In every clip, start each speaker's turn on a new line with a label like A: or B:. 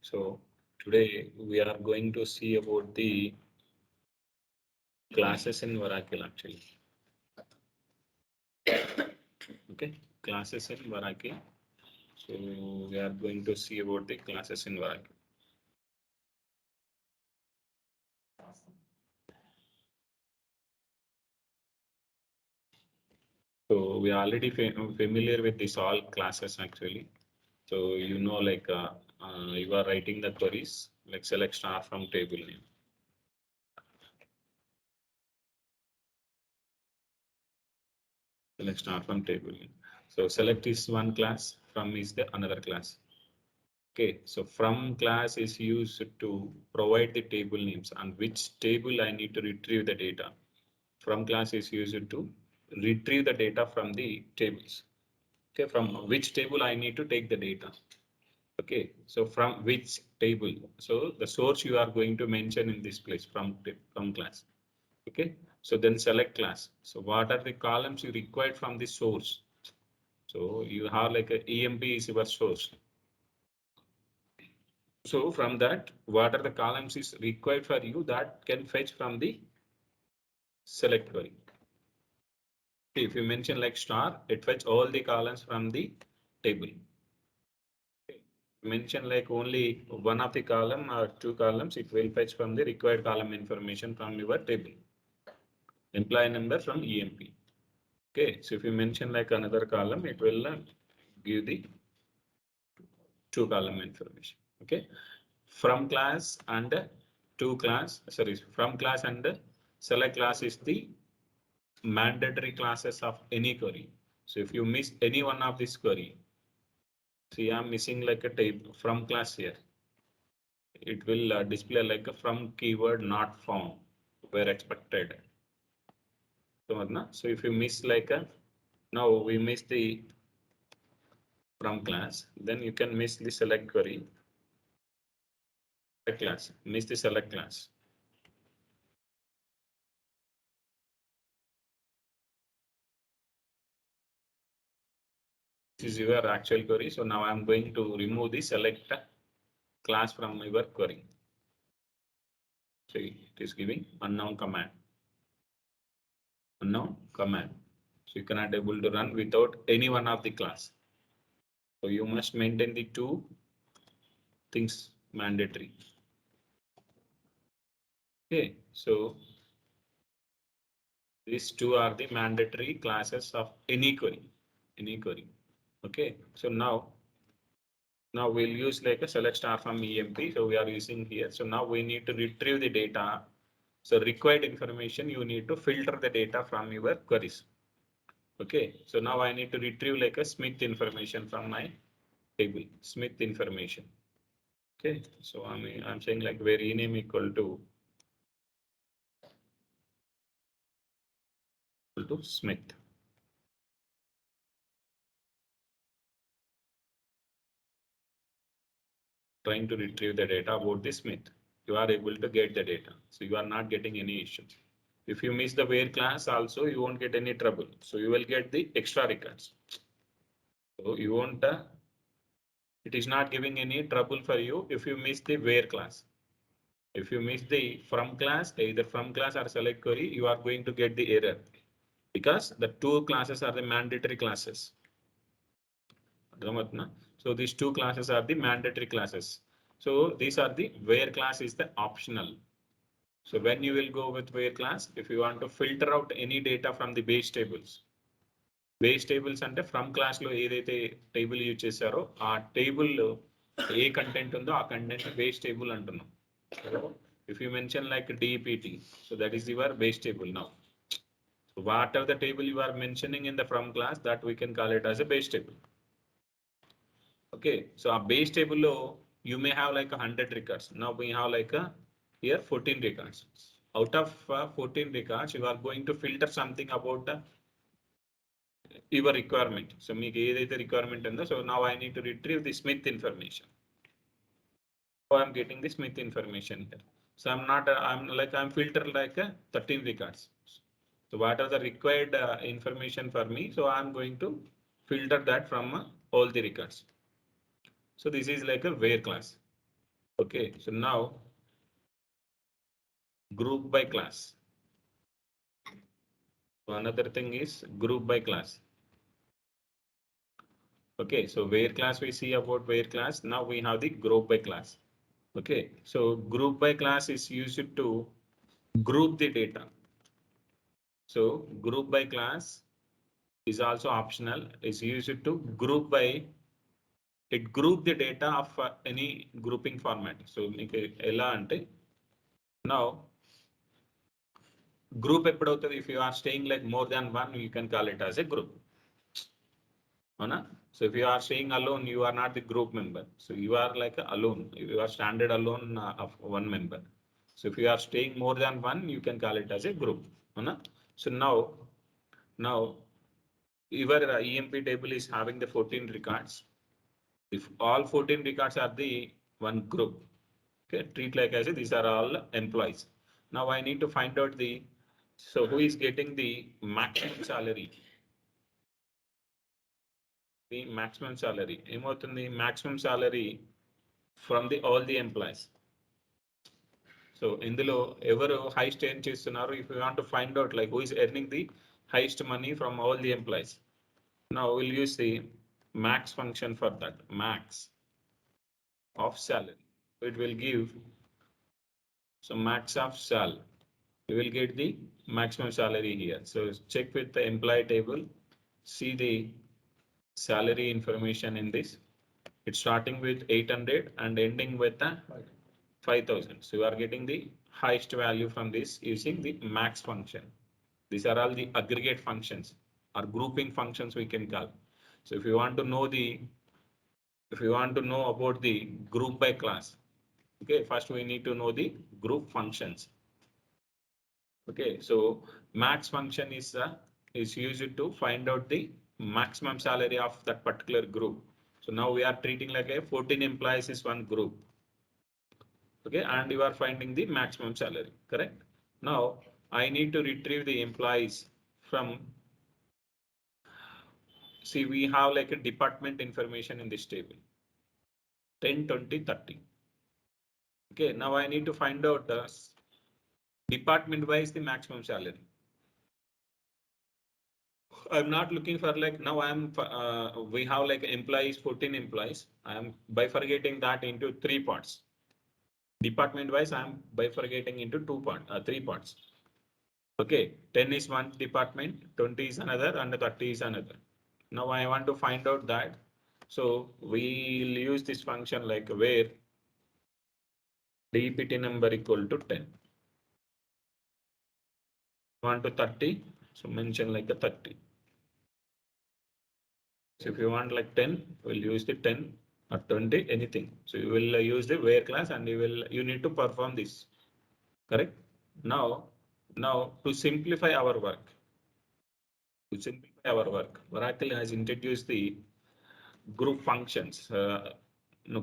A: So today we are going to see about the classes in Oracle actually. Okay, classes in Oracle. So we are going to see about the classes in Oracle. So we are already familiar with this all classes actually. So you know you are writing the queries like select star from table name. Select star from table name. So select is one class, from is the another class. Okay, so from class is used to provide the table names and which table I need to retrieve the data. From class is used to retrieve the data from the tables. Okay, from which table I need to take the data. Okay, so from which table? So the source you are going to mention in this place from class. Okay, so then select class. So what are the columns you required from the source? So you have like a EMP is your source. So from that, what are the columns is required for you that can fetch from the select query. If you mention like star, it fetch all the columns from the table. Mention like only one of the column or two columns, it will fetch from the required column information from your table. Employee number from EMP. Okay, so if you mention like another column, it will give the two column information. Okay, from class and from class and select class is the mandatory classes of any query. So if you miss any one of this query, see I'm missing like a table from class here. It will display like a from keyword not found where expected. So if you miss like a, now we miss the from class, then you can miss the select query. Class, miss the select class. This is your actual query. So now I'm going to remove the select class from your query. So it is giving unknown command. Unknown command. So you cannot able to run without any one of the class. So you must maintain the two things mandatory. Okay, so these two are the mandatory classes of any query. Any query. Okay, so now we'll use like a select star from EMP. So we are using here. So now we need to retrieve the data. So required information, you need to filter the data from your queries. Okay, so now I need to retrieve like a Smith information from my table, Smith information. Okay, so I'm saying like where ename equal to Smith. Trying to retrieve the data about the Smith. You are able to get the data. So you are not getting any issues. If you miss the where class also, you won't get any trouble. So you will get the extra records. So you won't, it is not giving any trouble for you if you miss the where class. If you miss the from class, either from class or select query, you are going to get the error because the two classes are the mandatory classes. So these two classes are the mandatory classes. So these are the where class is the optional. So when you will go with where class, if you want to filter out any data from the base tables అంటే from class లో ఏదైతే table use చేశారో ఆ table ఏ content ఉందో ఆ content base table అంటున్నాం. So if you mention like DPT, so that is your base table now. So whatever the table you are mentioning in the from class, that we can call it as a base table. Okay, so a base table lo you may have like 100 records. Now we have like a here 14 records. Out of 14 records, you are going to filter something about your requirement. So మీకు ఏదైతే requirement ఉందో, so now I need to retrieve the Smith information. So I'm getting the Smith information here. So I'm filtered like 13 records. So what are the required information for me? So I'm going to filter that from all the records. So this is like a where class. Okay, so now group by class. So another thing is group by class. Okay, so where class we see about where class. Now we have the group by class. Okay, so group by class is used to group the data. So group by class is also optional. Is used to group by, it group the data of any grouping format. So ela ante now group ఎప్పుడవుతుంది, if you are staying like more than one, you can call it as a group. Anna? So if you are staying alone, you are not the group member. So you are like alone. You are standard alone of one member. So if you are staying more than one, you can call it as a group. Anna? So now your EMP table is having the 14 records. If all 14 records are the one group, okay, treat like as if these are all employees. Now I need to find out the, so who is getting the maximum salary? The maximum salary. The maximum salary from the all the employees. So ఇందులో ఎవరు highest earn చేస్తున్నారు, if you want to find out like who is earning the highest money from all the employees. Now we'll use the max function for that, max of salary. It will give, so max of sal, you will get the maximum salary here. So check with the employee table, see the salary information in this. It's starting with 800 and ending with 5,000. So you are getting the highest value from this using the max function. These are all the aggregate functions or grouping functions we can call. So if you want to know the, if you want to know about the group by class, okay, first we need to know the group functions. Okay, so max function is used to find out the maximum salary of that particular group. So now we are treating like a 14 employees is one group. Okay, and you are finding the maximum salary, correct? Now I need to retrieve the employees from, see we have like a department information in this table, 10, 20, 30. Okay, now I need to find out department wise the maximum salary. I'm not looking for like, now we have like employees, 14 employees. I am bifurcating that into 3 parts. Department wise, I'm bifurcating into 3 parts. Okay, 10 is one department, 20 is another, and 30 is another. Now I want to find out that. So we'll use this function like where DPT number equal to 10. Want to 30, so mention like a 30. So if you want like 10, we'll use the 10 or 20, anything. So you will use the where class and you need to perform this, correct? Now to simplify our work, Oracle has introduced the group functions,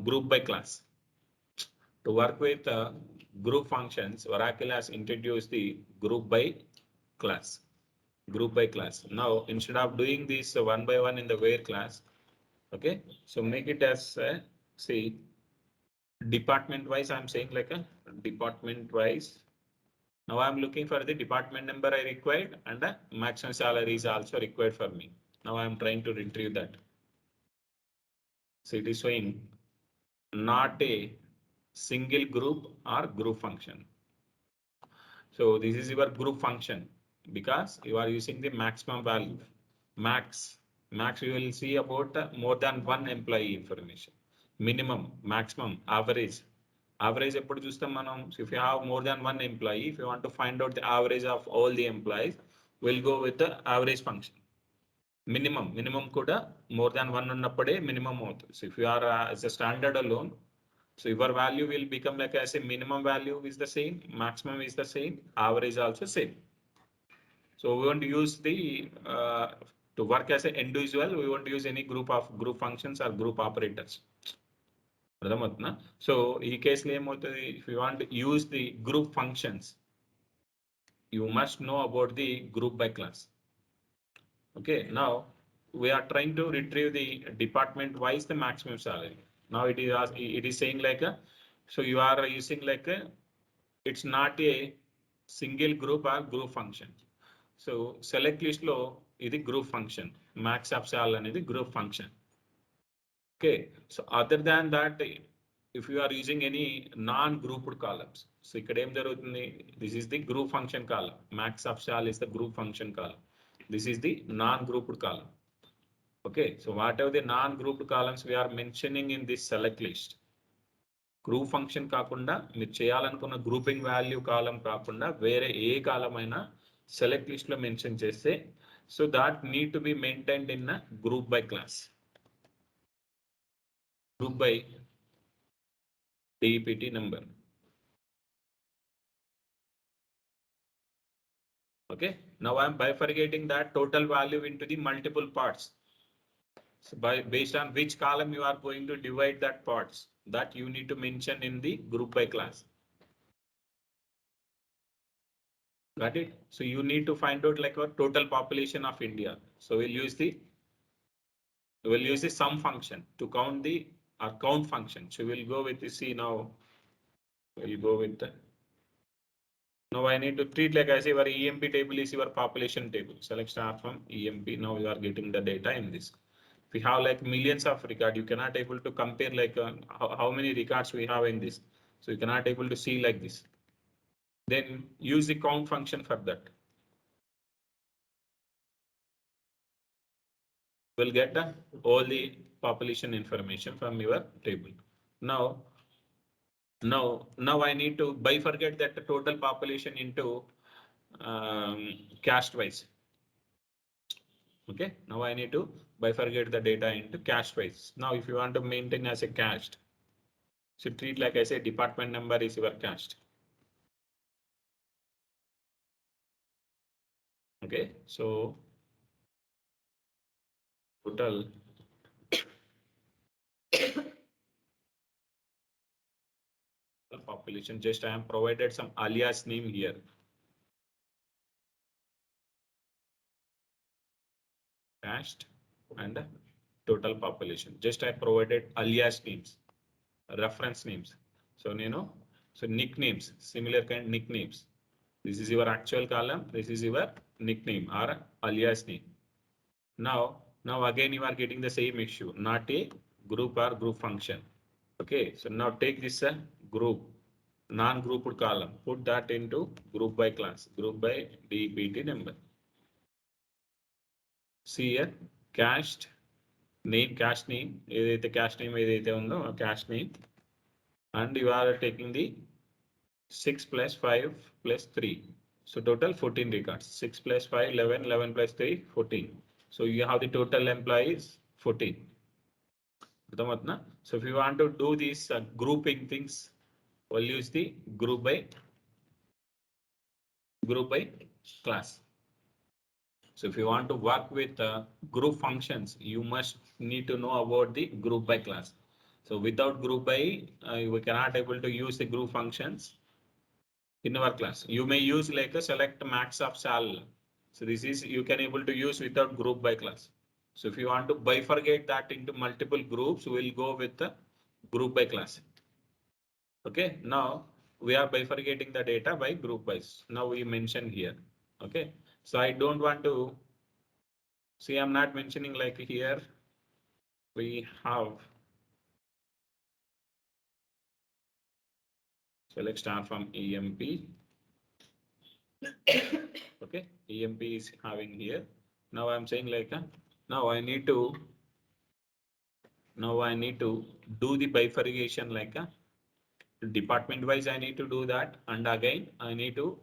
A: group by class. To work with group functions, Oracle has introduced the group by class. Now, instead of doing this one by one in the where class, okay, so make it as say department wise. I'm saying like a department wise. Now I'm looking for the department number I required and the maximum salary is also required for me. Now I'm trying to retrieve that. So it is showing not a single group or group function. So this is your group function because you are using the maximum value. Max you will see about more than one employee information. Minimum, maximum, average. Average ఎప్పుడు చూస్తాం మనం? So if you have more than one employee, if you want to find out the average of all the employees, we'll go with the average function. Minimum కూడా more than one ఉన్నప్పుడే minimum అవుతుంది. So if you are as a standard alone, so your value will become like as a minimum value is the same, maximum is the same, average also same. So we won't use the to work as an individual, we won't use any group functions or group operators. So in case if you want to use the group functions, you must know about the group by class. Okay, now we are trying to retrieve the department wise the maximum salary. Now it is saying like So you are using like it's not a single group or group function. So select list lo idi group function, max of all anedi group function. Okay, so other than that, if you are using any non-grouped columns, so this is the group function column. Max of shall is the group function column. This is the non-grouped column. Okay, so whatever the non-grouped columns we are mentioning in this select list, group function కాకుండా మీరు చేయాలనుకున్న grouping value కాలం కాకుండా వేరే ఏ కాలం అయినా select list లో mention చేస్తే so that need to be maintained in group by class, group by DEPT number. Okay, now I am bifurcating that total value into the multiple parts. So based on which column you are going to divide that parts, that you need to mention in the group by class. Got it? So you need to find out like a total population of India. So we'll use the sum function to count the count function. So we'll go with the C now. We'll go with the. Now I need to treat like I say your EMP table is your population table. Select star from EMP. Now you are getting the data in this. If we have like millions of records, you cannot able to compare like how many records we have in this. So you cannot able to see like this. Then use the count function for that. We'll get all the population information from your table. Now I need to bifurcate that total population into caste wise. Okay, now I need to bifurcate the data into caste wise. Now if you want to maintain as a caste, so treat like I say department number is your caste. Okay, so total population, just I am provided some alias name here. Caste and total population. Just I provided alias names, reference names. So so nicknames, similar kind nicknames. This is your actual column. This is your nickname or alias name. Now again you are getting the same issue, not a group or group function. Okay, so now take this group, non-grouped column, put that into group by class, group by DEPT number. See here, caste name, caste name, the caste name undo caste name, and you are taking the 6 plus 5 plus 3. So total 14 records. 6 plus 5, 11, 11 plus 3, 14. So you have the total employees 14. So if you want to do these grouping things, we'll use the group by class. So if you want to work with group functions, you must need to know about the group by class. So without group by, we cannot able to use the group functions in our class. You may use like a select max of shall. So this is you can able to use without group by class. So if you want to bifurcate that into multiple groups, we'll go with the group by class. Okay, now we are bifurcating the data by group wise. Now we mention here. Okay, so I don't want to see, I'm not mentioning like here we have select star from EMP. Okay, EMP is having here. Now I'm saying like now I need to do the bifurcation like department wise. I need to do that, and again I need to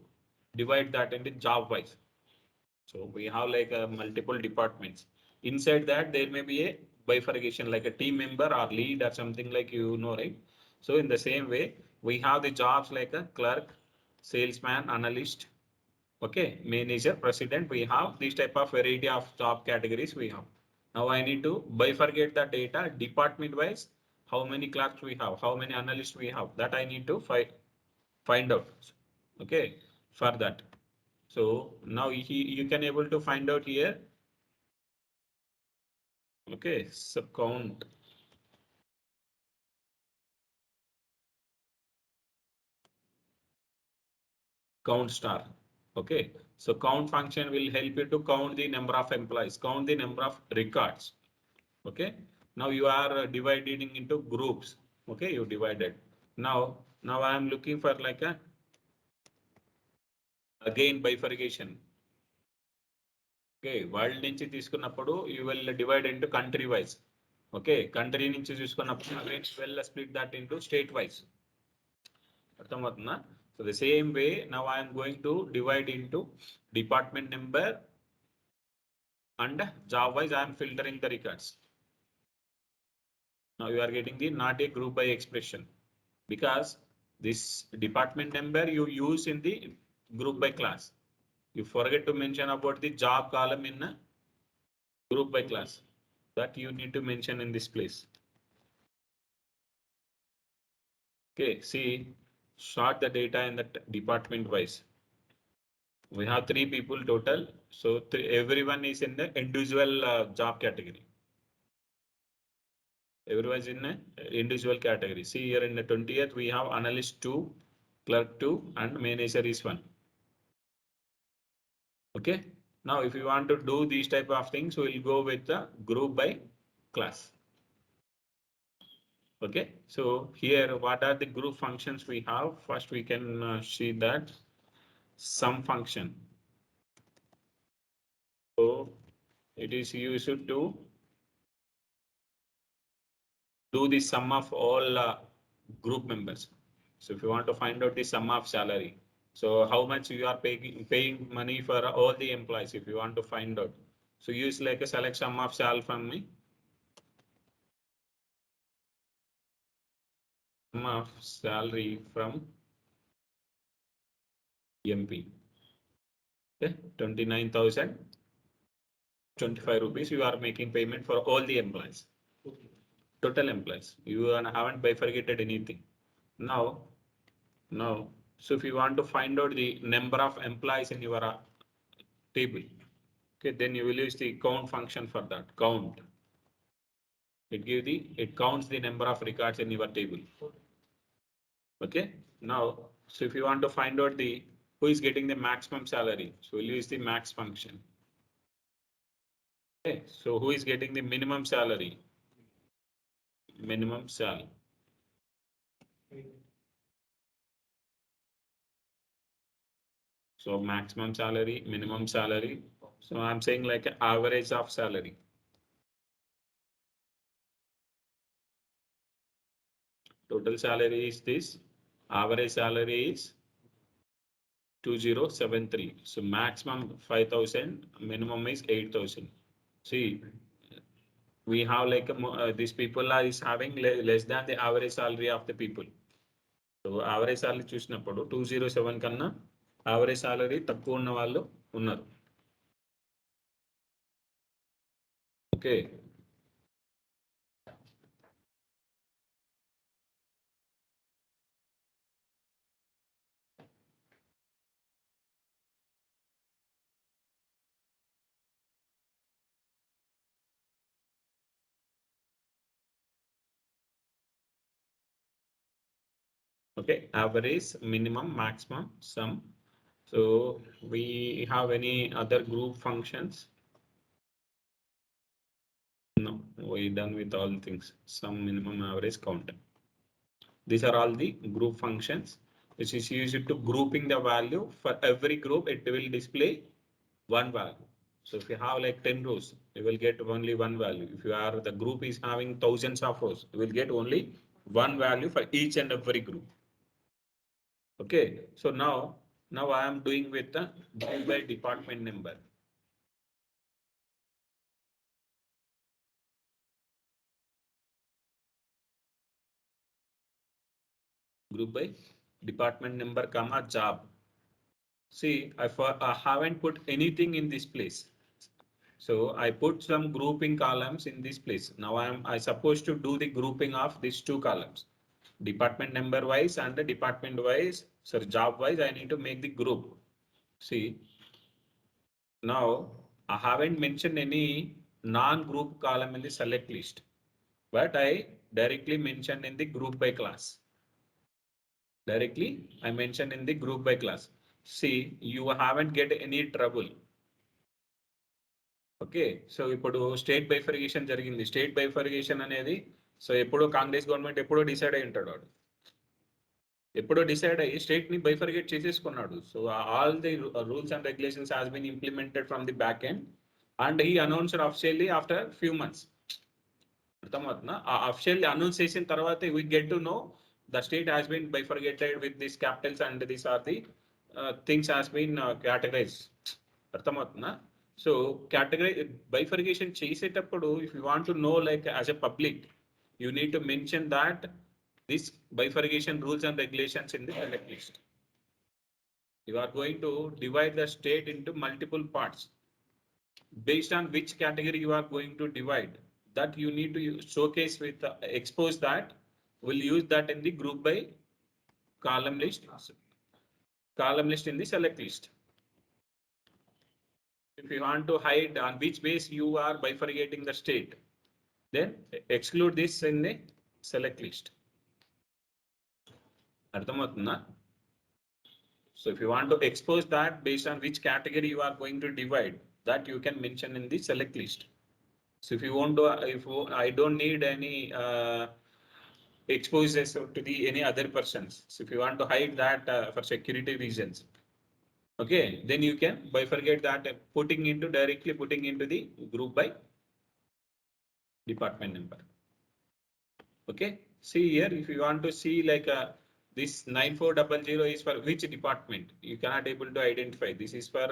A: divide that into job wise. So we have like multiple departments. Inside that there may be a bifurcation like a team member or lead or something like right? So in the same way, we have the jobs like a clerk, salesman, analyst, okay, manager, president. We have this type of variety of job categories we have. Now I need to bifurcate the data department wise. How many clerks we have, how many analysts we have, that I need to find out. Okay, for that. So now you can able to find out here. Okay, so count. count star. Okay, so count function will help you to count the number of employees, count the number of records. Okay, now you are dividing into groups. Okay, you divided. Now I am looking for like a again bifurcation. Okay, world నుంచి తీసుకున్నప్పుడు you will divide into country wise. Okay, country నుంచి తీసుకున్నప్పుడు again you will split that into state wise. అర్థమవుతుందా? So the same way now I am going to divide into department number and job wise I am filtering the records. Now you are getting the not a group by expression because this department number you use in the group by class. You forget to mention about the job column in a group by class that you need to mention in this place. Okay, see, sort the data in the department wise. We have 3 people total, so everyone is in the individual job category. Everyone is in an individual category. See here in the 20th we have analyst 2, clerk 2 and manager is 1. Okay, now if you want to do these type of things, we'll go with the group by class. Okay, so here what are the group functions we have? First we can see that sum function. So it is used to do the sum of all group members. So if you want to find out the sum of salary, so how much you are paying money for all the employees, if you want to find out, so use like a select sum of sal from me, sum of salary from MP. Okay, 29,025 rupees you are making payment for all the employees. Total employees. You haven't bifurcated anything. Now, so if you want to find out the number of employees in your table, okay, then you will use the count function for that. Count. It counts the number of records in your table. Okay. Now, so if you want to find out the who is getting the maximum salary, so we'll use the max function. Okay. So who is getting the minimum salary? Minimum sal. So maximum salary, minimum salary. So I'm saying like an average of salary. Total salary is this. Average salary is 2073. So maximum 5,000, minimum is 8,000. See, we have like these people are is having less than the average salary of the people. So average salary చూసినప్పుడు 207 కన్నా average salary తక్కువ ఉన్న వాళ్ళు ఉన్నారు. Okay. Okay, average, minimum, maximum, sum. So we have any other group functions? No, we done with all things. Sum, minimum, average, count. These are all the group functions which is used to grouping the value. For every group it will display one value. So if you have like 10 rows, you will get only one value. If you are the group is having thousands of rows, you will get only one value for each and every group. Okay, so now I am doing with the group by department number. Group by department number comma job. See, I haven't put anything in this place. So I put some grouping columns in this place. Now I supposed to do the grouping of these two columns. Department number wise and the department wise, so job wise, I need to make the group. See, now I haven't mentioned any non-group column in the select list, but I directly mentioned in the group by class. Directly I mentioned in the group by class. see, you haven't get any trouble. Okay, so ఇప్పుడు state bifurcation జరిగింది. State bifurcation అనేది so ఎప్పుడో Congress government ఎప్పుడో decide అయి ఉంటాడు వాడు, ఎప్పుడో decide అయ్యి స్టేట్ ని బైఫర్గేట్ చేసేసుకున్నాడు. So all the rules and regulations has been implemented from the back end and he announced officially after few months. అర్థమవుతుందా? ఆ అఫిషియల్లీ అనౌన్స్ చేసిన తర్వాత we get to know the state has been bifurcated with this capitals and this are the things has been categorize. అర్థమవుతుందా? So category bifurcation చేసేటప్పుడు if you want to know like as a public, you need to mention that this bifurcation rules and regulations in the select list. You are going to divide the state into multiple parts. Based on which category you are going to divide, that you need to showcase with expose that. We'll use that in the group by column list in the select list. If you want to hide on which base you are bifurcating the state, then exclude this in the select list. అర్థమవుతుందా? So if you want to expose that based on which category you are going to divide, that you can mention in the select list. So if you want to, I don't need any exposures to the any other persons. So if you want to hide that for security reasons, okay, then you can bifurcate that directly putting into the group by department number. Okay, see here, if you want to see like this 9400 is for which department, you cannot able to identify. This is for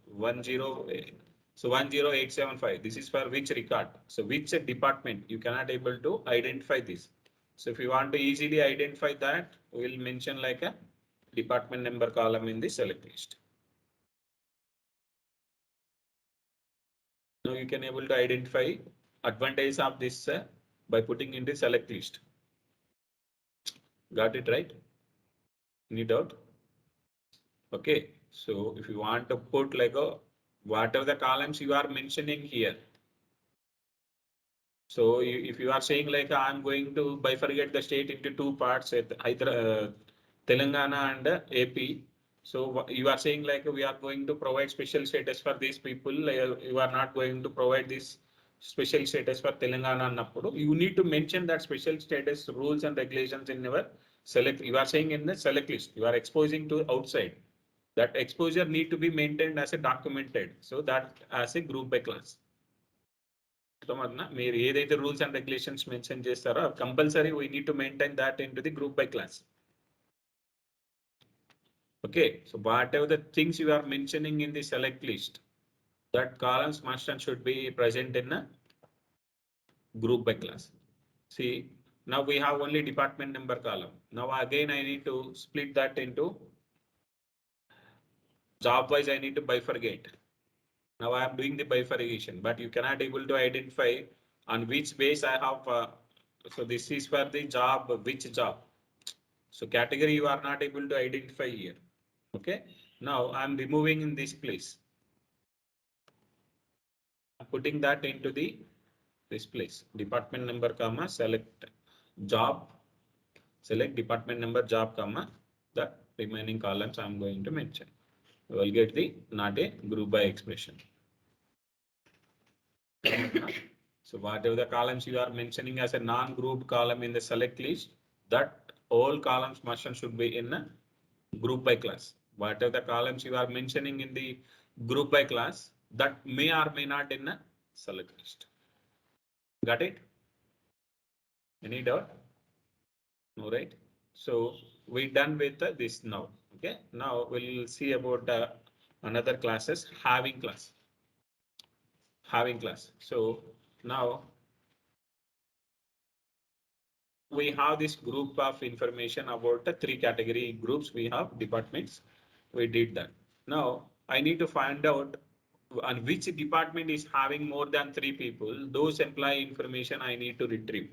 A: 10875. This is for which record? So which department, you cannot able to identify this. So if you want to easily identify that, we will mention like a department number column in the select list. Now you can able to identify advantage of this by putting in the select list. Got it right? Any doubt? Okay, so if you want to put like what are the columns you are mentioning here. So if you are saying like I'm going to bifurcate the state into two parts, either Telangana and AP. So you are saying like we are going to provide special status for these people. You are not going to provide this special status for Telangana annappudu. You need to mention that special status rules and regulations in your select. You are saying in the select list. You are exposing to outside. That exposure need to be maintained as a documented. So that as a group by class. మీరు ఏదైతే rules and regulations mention చేస్తారో compulsory we need to maintain that in to the group by class. Okay, so whatever the things you are mentioning in the select list, that columns must and should be present in a group by class. See, now we have only department number column. Now again I need to split that into job wise. I need to bifurcate. Now I am doing the bifurcation, but you cannot able to identify on which base I have. So this is for the job, which job. So category you are not able to identify here. Okay, now I am removing in this place. I'm putting that into this place. Department number comma select job, select department number job comma the remaining columns I am going to mention. You will get the not a group by expression. So whatever the columns you are mentioning as a non-group column in the select list, that all columns must and should be in a group by class. Whatever the columns you are mentioning in the group by class, that may or may not in a select list. Got it? Any doubt? No, right? So we done with this now. Okay, now we'll see about another classes, having class. So now we have this group of information about the three category groups. We have departments. We did that. Now I need to find out on which department is having more than 3 people. Those employee information I need to retrieve.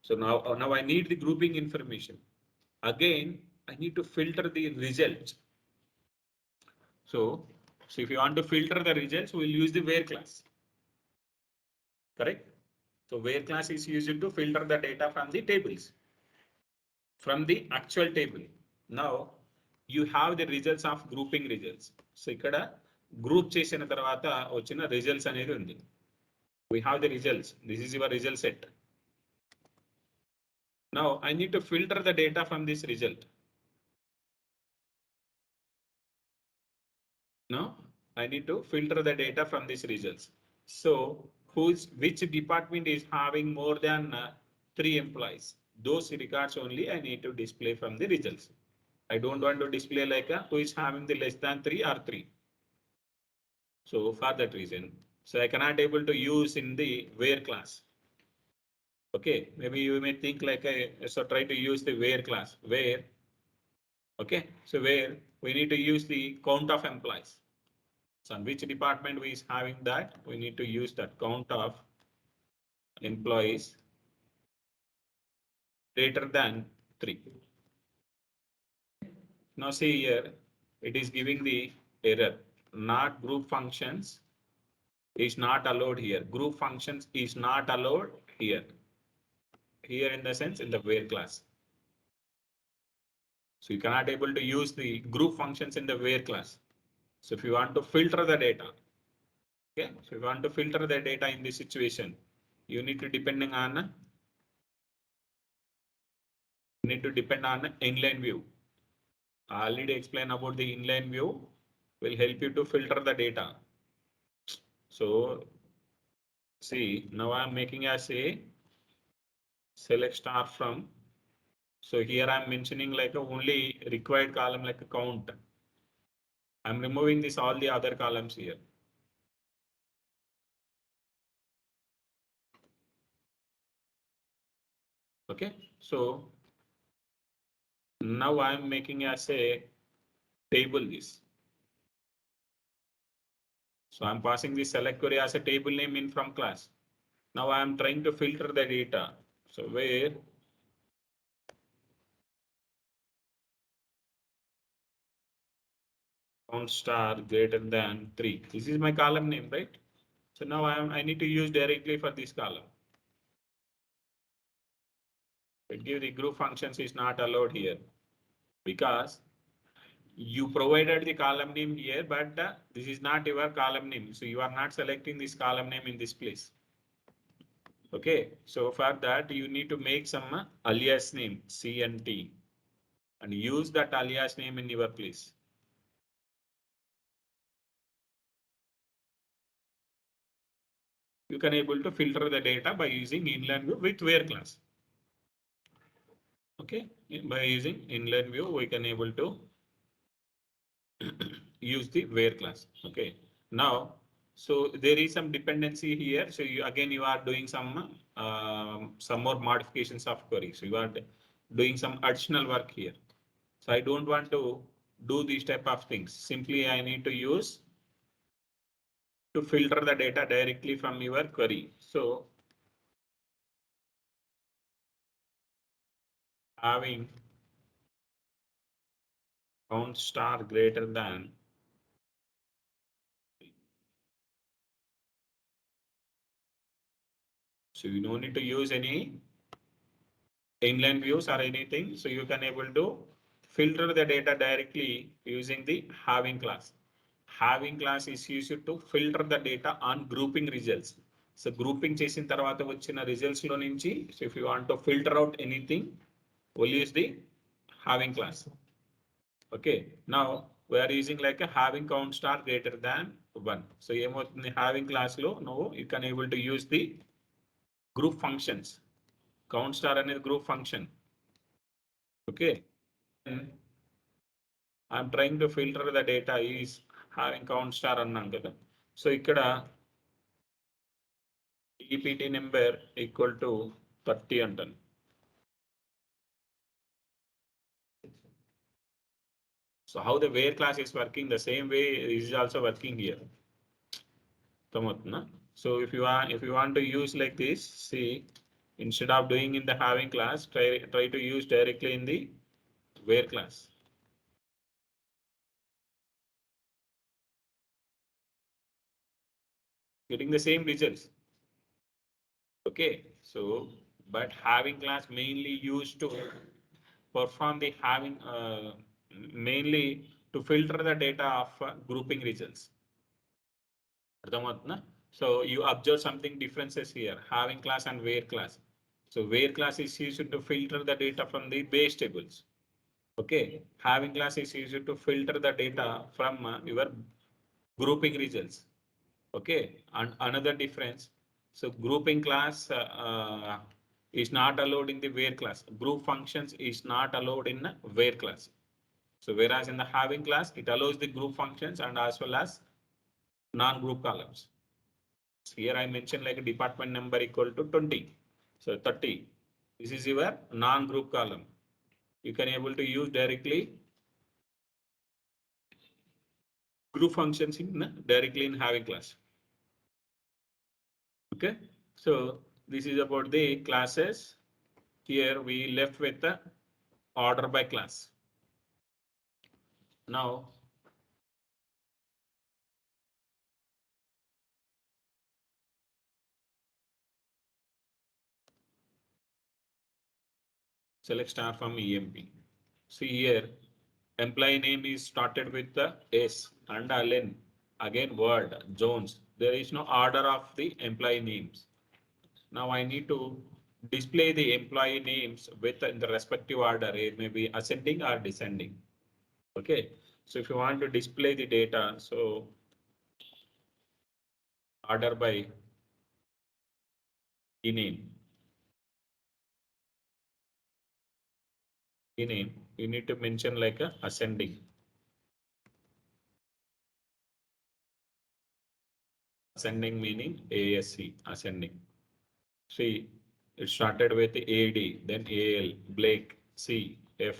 A: So now I need the grouping information. Again, I need to filter the results. So if you want to filter the results, we'll use the where class. Correct? So where class is used to filter the data from the tables, from the actual table. Now you have the results of grouping results. So ikkada group chesina tarvata vachina results anedi undi. We have the results. This is your result set. Now I need to filter the data from this result. Now I need to filter the data from these results. So which department is having more than 3 employees? Those records only I need to display from the results. I don't want to display like who is having the less than 3 or 3. So for that reason, so I cannot able to use in the where class. Okay, maybe you may think like so try to use the where class where. Okay, so where we need to use the count of employees. So on which department we is having that, we need to use that count of employees greater than 3. Now see here, it is giving the error. Not group functions is not allowed here. Group functions is not allowed here. Here in the sense in the where class. So you cannot able to use the group functions in the where class. So if you want to filter the data, okay, so if you want to filter the data in this situation, you need to depend on inline view. I already explained about the inline view will help you to filter the data. So see, now I'm making as a select star from. So here I'm mentioning like a only required column like a count. I'm removing this all the other columns here. Okay, so now I'm making as a table this. So I'm passing the select query as a table name in from class. Now I'm trying to filter the data. So where count star greater than 3. This is my column name, right? So now I need to use directly for this column. It give the group functions is not allowed here because you provided the column name here, but this is not your column name. So you are not selecting this column name in this place. Okay, so for that you need to make some alias name CNT and use that alias name in your place. You can able to filter the data by using inline view with where class. Okay, by using inline view, we can able to use the where class. Okay, now, so there is some dependency here. So you are doing some more modifications of query. So you are doing some additional work here. So I don't want to do these type of things. Simply I need to use to filter the data directly from your query. So having count star greater than. So you don't need to use any inline views or anything. So you can able to filter the data directly using the having class. Having class is used to filter the data on grouping results. So grouping చేసిన తర్వాత వచ్చిన results లో నుంచి, so if you want to filter out anything, we'll use the having class. Okay, now we are using like a having count star greater than 1. So ఏమవుతుంది having class లో no, you can able to use the group functions. Count star అనేది group function. Okay, I'm trying to filter the data is having count star అన్నాం కదా. So ఇక్కడ EPT number equal to 30 అంటాను. So how the where class is working, the same way is also working here. So if you want to use like this, see, instead of doing in the having class, try to use directly in the where class. Getting the same results. Okay, so but having class mainly used to perform the having mainly to filter the data of grouping results. So you observe something differences here, having class and where class. So where class is used to filter the data from the base tables. Okay, having class is used to filter the data from your grouping results. Okay, and another difference. So grouping class is not allowed in the where class. Group functions is not allowed in where class. So whereas in the having class, it allows the group functions and as well as non-group columns. So here I mentioned like a department number equal to 20. So 30. This is your non-group column. You can able to use directly group functions in directly in having class. Okay. So this is about the classes. Here we left with the order by class. Now select star from EMP. See here, employee name is started with the S and Allen. Again word Jones. There is no order of the employee names. Now I need to display the employee names with in the respective order. It may be ascending or descending. Okay. So if you want to display the data, so order by name. Name, you need to mention like a ascending. Ascending meaning ASC, ascending. See, it started with AD, then AL, Blake, C, F,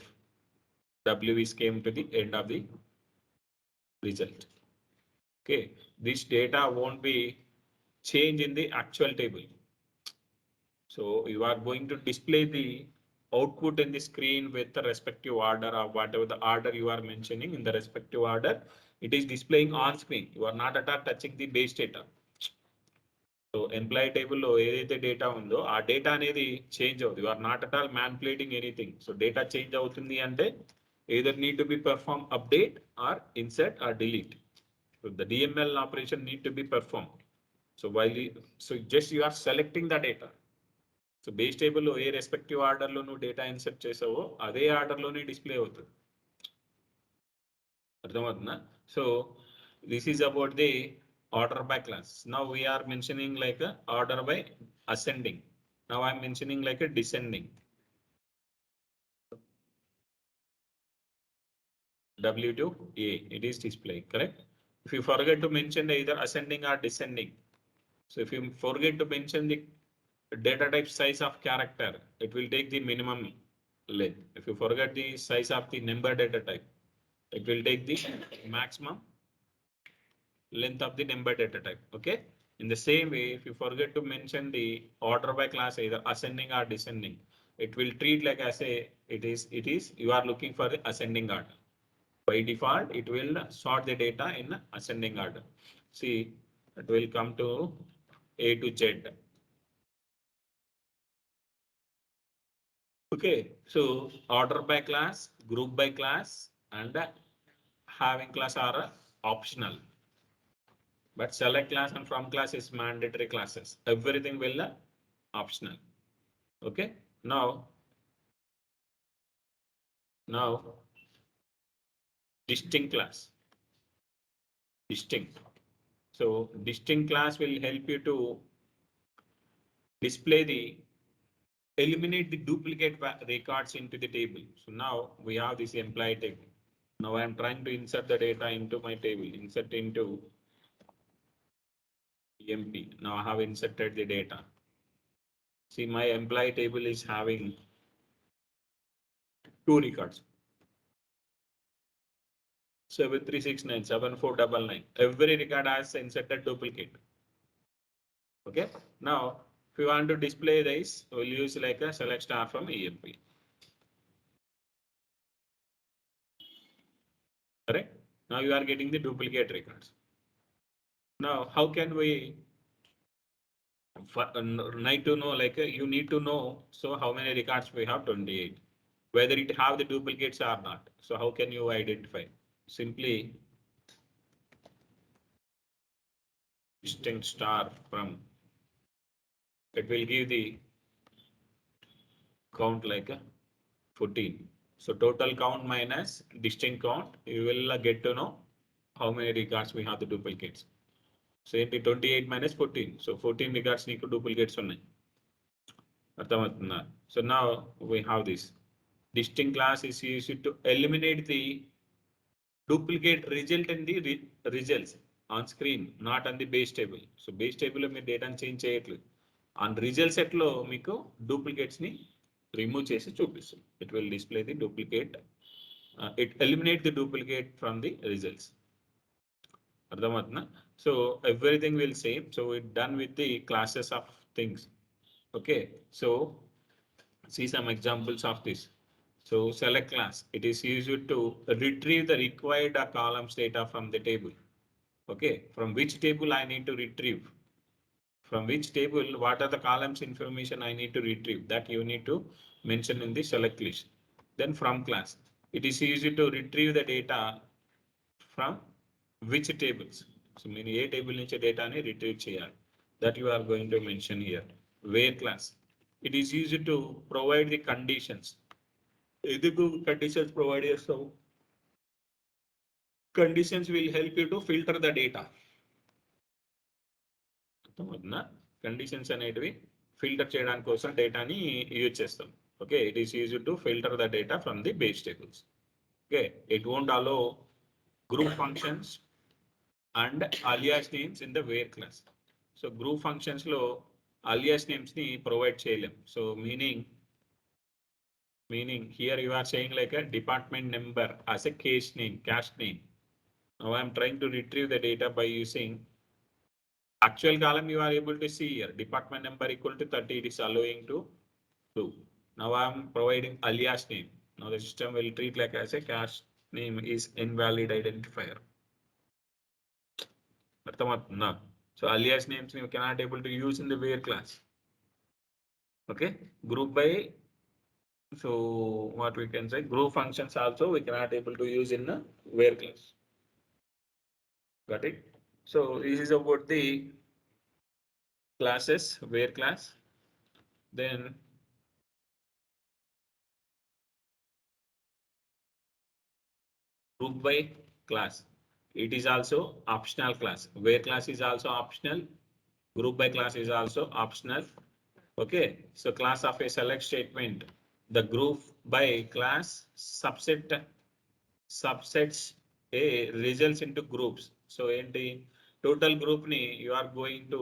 A: W is came to the end of the result. Okay, this data won't be changed in the actual table. So you are going to display the output in the screen with the respective order or whatever the order you are mentioning in the respective order. It is displaying on screen. You are not at all touching the base data. So employee table లో ఏదైతే data ఉందో ఆ data అనేది change అవుతుంది. You are not at all manipulating anything. So data change అవుతుంది అంటే either need to be perform update or insert or delete. So the DML operation need to be performed. So while you, so just you are selecting the data. So base టేబుల్లో ఏ respective ఆర్డర్లో నువ్వు data insert చేసావో అదే ఆర్డర్లోనే display అవుతుంది. అర్థమవుతుందా? So this is about the order by class. Now we are mentioning like a order by ascending. Now I'm mentioning like a descending. W to A, it is display, correct? If you forget to mention either ascending or descending, so if you forget to mention the data type size of character, it will take the minimum length. If you forget the size of the number data type, it will take the maximum length of the number data type. Okay. In the same way, if you forget to mention the order by class, either ascending or descending, it will treat like as a it is you are looking for the ascending order. By default, it will sort the data in ascending order. See, it will come to A to Z. Okay, so order by class, group by class, and having class are optional. But select class and from class is mandatory classes. Everything will optional. Okay. Now distinct class. Distinct. So distinct class will help you to display the eliminate the duplicate records into the table. So now we have this employee table. Now I am trying to insert the data into my table. Insert into EMP. Now I have inserted the data. See, my employee table is having two records. 7369 7499. Every record has inserted duplicate. Okay. Now, if you want to display this, we'll use like a select star from EMP. Correct. Now you are getting the duplicate records. Now, how can we need to know like you need to know? So how many records we have? 28. whether it have the duplicates or not. So how can you identify? Simply distinct star from, it will give the count like a 14. So total count minus distinct count, you will get to know how many records we have the duplicates. So 28 minus 14. So 14 records need to duplicates ఉన్నాయి. అర్థమవుతుందా? So now we have this. Distinct class is used to eliminate the duplicate result in the results on screen, not on the base table. So base table లో మీరు డేటాను change చేయట్లేదు. On result set లో మీకు duplicates ని remove చేసి చూపిస్తుంది. It will display the duplicate. It eliminate the duplicate from the results. అర్థమవుతుందా? So everything will same. So it done with the classes of things. Okay. So see some examples of this. So select class, it is used to retrieve the required columns data from the table. Okay, from which table I need to retrieve? From which table, what are the columns information I need to retrieve? That you need to mention in the select list. Then from class, it is used to retrieve the data from which tables. So many a table nunchi data ni retrieve cheyali. That you are going to mention here. Where class, it is used to provide the conditions. ఎందుకు conditions provide చేస్తావు? Conditions will help you to filter the data. అర్థమవుతుందా? Conditions అనేటివి filter చేయడానికి కోసం డేటాని use చేస్తాం. Okay, it is used to filter the data from the base tables. Okay, it won't allow group functions and alias names in the where clause. So group functions లో alias names ని provide చేయలేం. So meaning here you are saying like a department number as a cache name, cache name. Now I am trying to retrieve the data by using actual column. You are able to see here department number equal to 30. It is allowing to do. Now I am providing alias name. Now the system will treat like as a cache name is invalid identifier. So alias names you cannot able to use in the where class. Okay, group by. So what we can say, group functions also we cannot able to use in the where class. Got it? So this is about the classes, where class. Then group by class, it is also optional class. Where class is also optional. Group by class is also optional. Okay, so class of a select statement, the group by class subsets a results into groups. So in the total group ni you are going to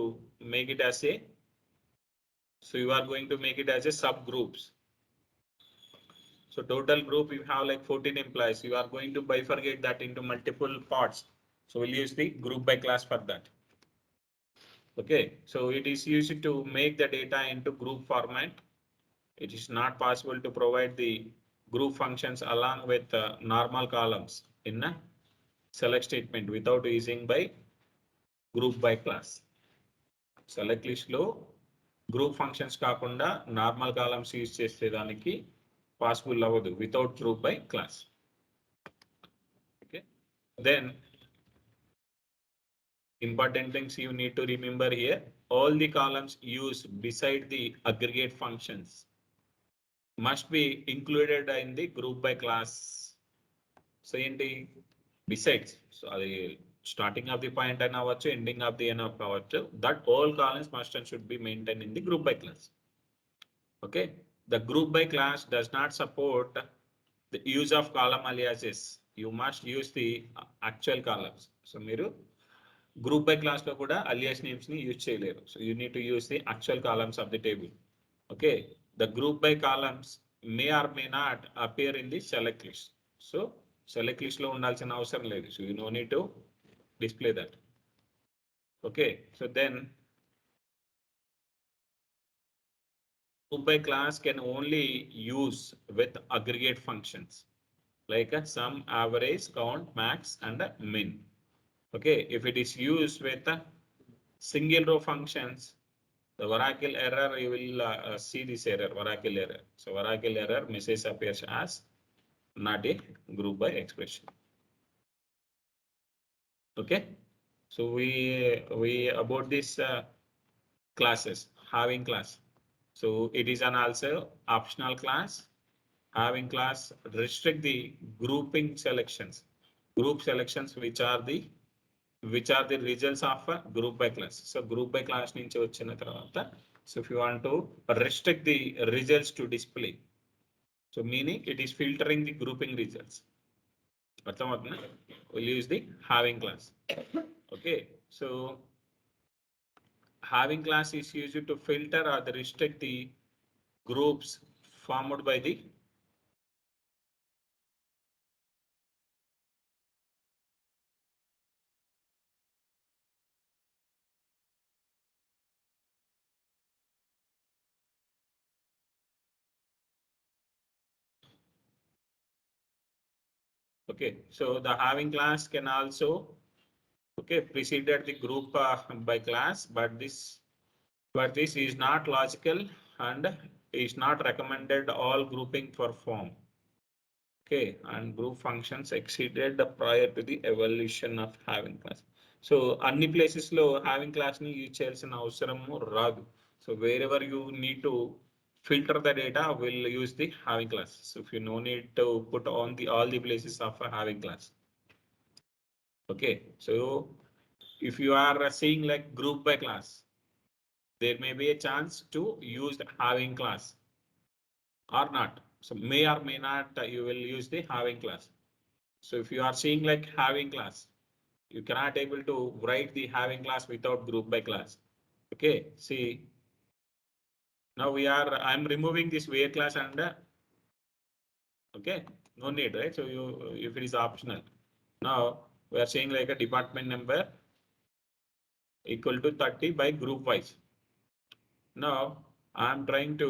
A: make it as a, so you are going to make it as a subgroups. So total group you have like 14 employees, you are going to bifurcate that into multiple parts. So we'll use the group by class for that. Okay, so it is used to make the data into group format. It is not possible to provide the group functions along with normal columns in a select statement without using by group by class. Select list లో group functions కాకుండా normal columns use చేసేదానికి possible అవ్వదు without group by class. Okay, then important things you need to remember here, all the columns used beside the aggregate functions must be included in the group by class. So ఏంటి besides, so అది starting of the point and అవ్వచ్చు, ending of the end అవ్వచ్చు, that all columns must and should be maintained in the group by class. Okay, the group by class does not support the use of column aliases. You must use the actual columns. So మీరు group by class లో కూడా alias names ని use చేయలేరు. So you need to use the actual columns of the table. Okay, the group by columns may or may not appear in the select list. So select list లో ఉండాల్సిన అవసరం లేదు. So you no need to display that. Okay, so then group by class can only use with aggregate functions like a sum, average, count, max and a min. Okay, if it is used with a single row functions, The Oracle error, you will see this error, Oracle error. So Oracle error message appears as not a group by expression. Okay. So we about this classes, having class. So it is an also optional class. Having class restrict the grouping selections, group selections which are the results of a group by class. So group by class నుంచి వచ్చిన తర్వాత, so if you want to restrict the results to display, so meaning it is filtering the grouping results. అర్థమవుతుందా? We'll use the having class. Okay, so having class is used to filter or restrict the groups formed by the okay, so the having class can also okay preceded the group by class, but this is not logical and is not recommended all grouping for form. Okay, and group functions exceeded prior to the evolution of having class. So అన్ని places లో having class ని use చేయాల్సిన అవసరము రాదు. So wherever you need to filter the data, we'll use the having class. So if you no need to put on the all the places of a having class. Okay, so if you are seeing like group by class, there may be a chance to use the having class or not. So may or may not you will use the having class. So if you are seeing like having class, you cannot able to write the having class without group by class. Okay, see now I'm removing this where class and okay, no need, right? So you if it is optional, now we are saying like a department number equal to 30 by group wise. Now I'm trying to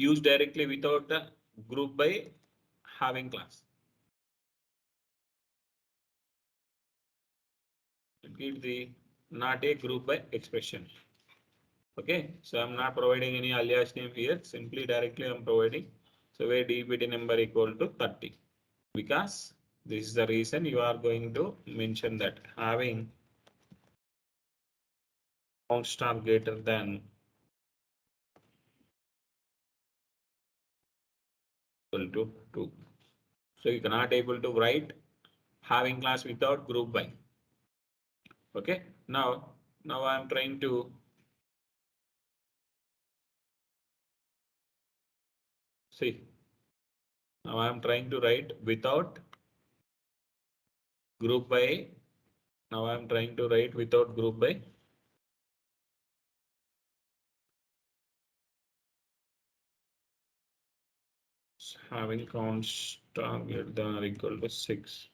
A: use directly without the group by having class. Give the not a group by expression. Okay, so I'm not providing any alias name here, simply directly I'm providing. So where DPT number equal to 30, because this is the reason you are going to mention that having constant greater than equal to 2. So you cannot able to write having class without group by. Okay, now I'm trying to see. Now I'm trying to write without group by. Now I'm trying to write without group by. Having constant greater than or equal to 6.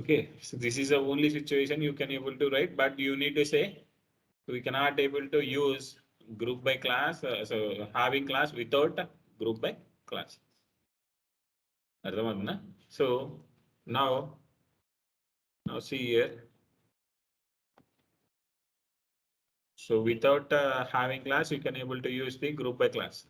A: Okay, so this is the only situation you can able to write, but you need to say we cannot able to use group by class, so having class without group by class. So now see here. So without having class, you can able to use the group by class.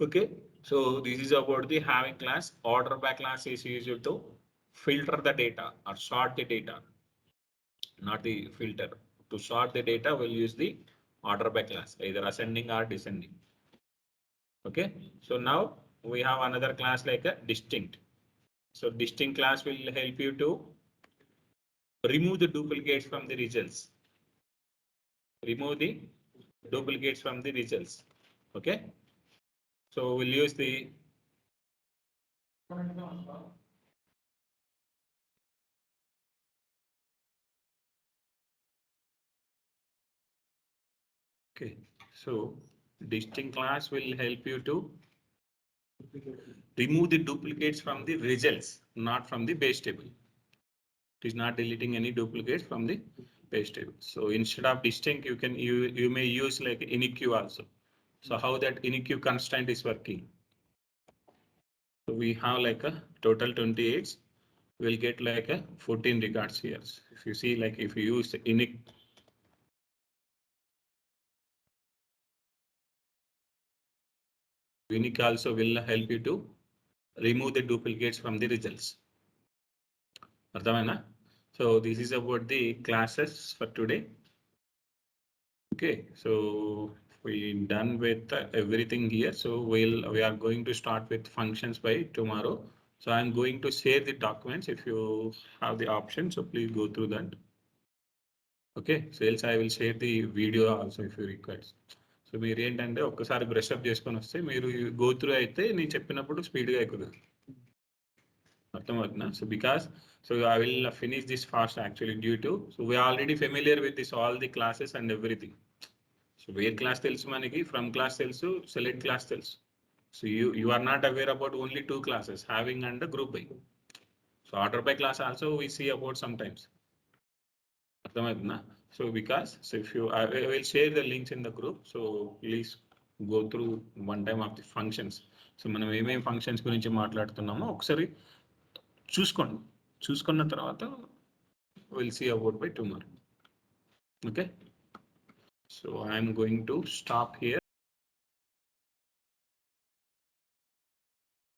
A: Okay, so this is about the having class. Order by class is used to filter the data or sort the data, not the filter. To sort the data, we'll use the order by class, either ascending or descending. Okay, so now we have another class like a distinct. So distinct class will help you to remove the duplicates from the results. Remove the duplicates from the results. Okay, so we'll use the okay, so distinct class will help you to remove the duplicates from the results, not from the base table. It is not deleting any duplicates from the base table. So instead of distinct, you may use like iniq also. So how that iniq constraint is working? So we have like a total 28. We'll get like a 14 records here. If you see, like if you use iniq, iniq also will help you to remove the duplicates from the results. So this is about the classes for today. Okay, so we done with everything here. So we are going to start with functions by tomorrow. So I'm going to share the documents if you have the option. So please go through that. Okay, so else I will share the video also if you require. So మీరు ఏంటంటే ఒక్కసారి brush up చేసుకొని వస్తే మీరు go through అయితే నేను చెప్పినప్పుడు స్పీడ్గా ఎక్కుతుంది. అర్థమవుతుందా? So because I will finish this fast actually due to we are already familiar with this all the classes and everything. So where class tells maniki, from class tells you, select class tells. So you are not aware about only two classes, having and group by. So order by class also we see about sometimes. So because if you I will share the links in the group. So please go through one time of the functions. So మనం ఏమేం functions గురించి మాట్లాడుతున్నామో ఒకసారి చూసుకున్న తర్వాత we'll see about by tomorrow. Okay. So I'm going to stop here.